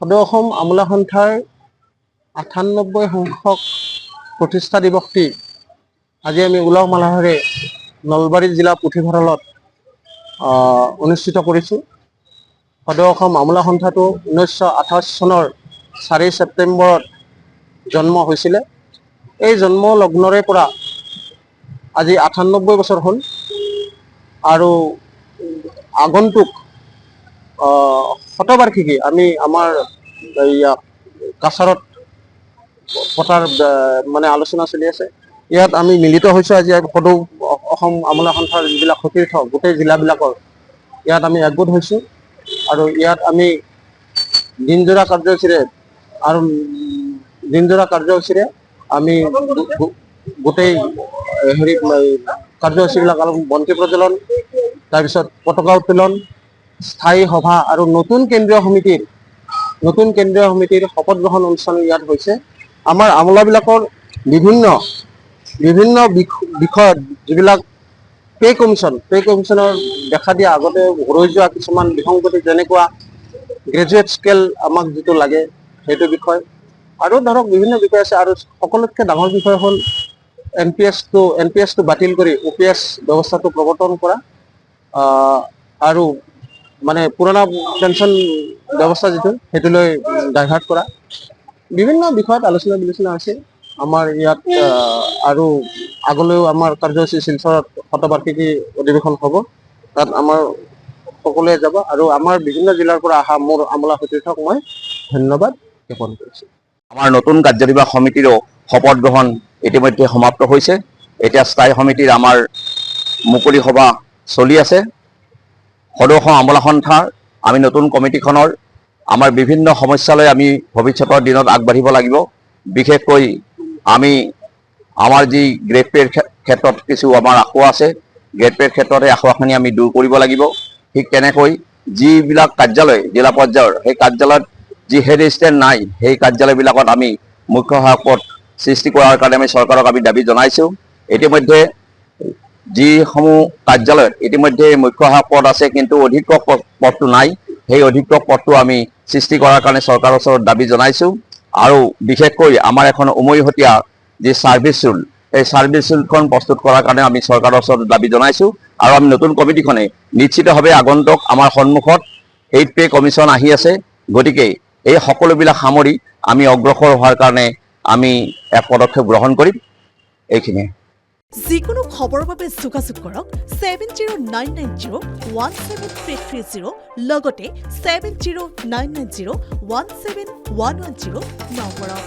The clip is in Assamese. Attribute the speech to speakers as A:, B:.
A: সদৌ অসম আমোলা সন্থাৰ ৯৮ সংখ্যক প্ৰতিষ্ঠা দিৱসটি আজি আমি উলহ মালহেৰে নলবাৰী জিলা পুথিভঁৰালত অনুষ্ঠিত কৰিছোঁ। সদৌ অসম আমোলা সন্থাটো 1928 চনৰ 4 ছেপ্টেম্বৰত জন্ম হৈছিলে। এই জন্ম লগ্নৰে পৰা আজি ৯৮ বছৰ হ'ল আৰু আগন্তুক শতবাৰ্ষিকী আমি আমাৰ কাছাৰত পতাৰ মানে আলোচনা চলি আছে। ইয়াত আমি মিলিত হৈছোঁ আজি সদৌ অসম আমোলা সন্থাৰ যিবিলাক সতীৰ্থ গোটেই জিলাবিলাকৰ ইয়াত আমি একগোট হৈছোঁ আৰু ইয়াত আমি দিনজোৰা কাৰ্যসূচীৰে আমি গোটেই কাৰ্যসূচীবিলাক বন্তি প্ৰজ্বলন, তাৰপিছত পতাকা উত্তোলন, স্থায়ী সভা আৰু নতুন কেন্দ্ৰীয় সমিতিৰ শপত গ্ৰহণ অনুষ্ঠান ইয়াত হৈছে। আমাৰ আমোলাবিলাকৰ বিভিন্ন বিষয়ত যিবিলাক পে কমিশ্যনৰ দেখা দিয়া আগতে ৰৈ যোৱা কিছুমান বিসংগতি, যেনেকুৱা গ্ৰেজুৱেট স্কেল আমাক যিটো লাগে সেইটো বিষয় আৰু ধৰক বিভিন্ন বিষয় আছে। আৰু সকলোতকৈ ডাঙৰ বিষয় হ'ল এন পি এছটো বাতিল কৰি OPS ব্যৱস্থাটো প্ৰৱৰ্তন কৰা আৰু মানে পুৰণা পেঞ্চন ব্যৱস্থা যিটো সেইটোলৈ ডাইভাৰ্ট কৰা। বিভিন্ন বিষয়ত আলোচনা বিলোচনা আছে আমাৰ ইয়াত। আৰু আগলৈও আমাৰ কাৰ্যসূচী শিলচৰত শতবাৰ্ষিকী অধিৱেশন হ'ব, তাত আমাৰ সকলোৱে যাব আৰু আমাৰ বিভিন্ন জিলাৰ পৰা অহা মোৰ আমোলা সতীৰ্থক মই ধন্যবাদ জ্ঞাপন কৰিছোঁ।
B: আমাৰ নতুন কাৰ্যনিৰ্বাহক সমিতিৰো শপত গ্ৰহণ ইতিমধ্যে সমাপ্ত হৈছে। এতিয়া স্থায়ী সমিতিৰ আমাৰ মুকলি সভা চলি আছে। সদৌ অসম আমোলা সন্থাৰ আমি নতুন কমিটিখনৰ আমাৰ বিভিন্ন সমস্যালৈ আমি ভৱিষ্যতৰ দিনত আগবাঢ়িব লাগিব। বিশেষকৈ আমি আমাৰ যি গ্ৰেড পেৰ ক্ষেত্ৰত কিছু আমাৰ আশা আছে, গ্ৰেড পেৰ ক্ষেত্ৰত সেই আশাখিনি আমি দূৰ কৰিব লাগিব। ঠিক তেনেকৈ যিবিলাক কাৰ্যালয় জিলা পৰ্যায়ৰ, সেই কাৰ্যালয়ত যি হেড এছিষ্টেণ্ট নাই, সেই কাৰ্যালয়বিলাকত আমি মুখ্য সহায়ক পদ সৃষ্টি কৰাৰ কাৰণে আমি চৰকাৰক আমি দাবী জনাইছোঁ। ইতিমধ্যে যিসমূহ কাৰ্যালয়ত ইতিমধ্যে মুখ্য সহায়ক পদ আছে কিন্তু অধীক্ষক পদটো নাই, সেই অধীক্ষক পদটো আমি সৃষ্টি কৰাৰ কাৰণে চৰকাৰৰ ওচৰত দাবী জনাইছোঁ। আৰু বিশেষকৈ আমাৰ এখন উমৈহতীয়া যি ছাৰ্ভিচ ৰুল, এই ছাৰ্ভিচ ৰুলখন প্ৰস্তুত কৰাৰ কাৰণে আমি চৰকাৰৰ ওচৰত দাবী জনাইছোঁ। আৰু আমি নতুন কমিটিখনে নিশ্চিতভাৱে আগন্তুক আমাৰ সন্মুখত 8 পে কমিশ্যন আহি আছে। গতিকে এই সকলোবিলাক সামৰি আমি অগ্ৰসৰ হোৱাৰ কাৰণে আমি এক পদক্ষেপ গ্ৰহণ কৰিম। এইখিনিয়ে।
C: যিকোনো খবৰৰ বাবে যোগাযোগ কৰক 7099017330 লগতে 7099017110 নম্বৰত।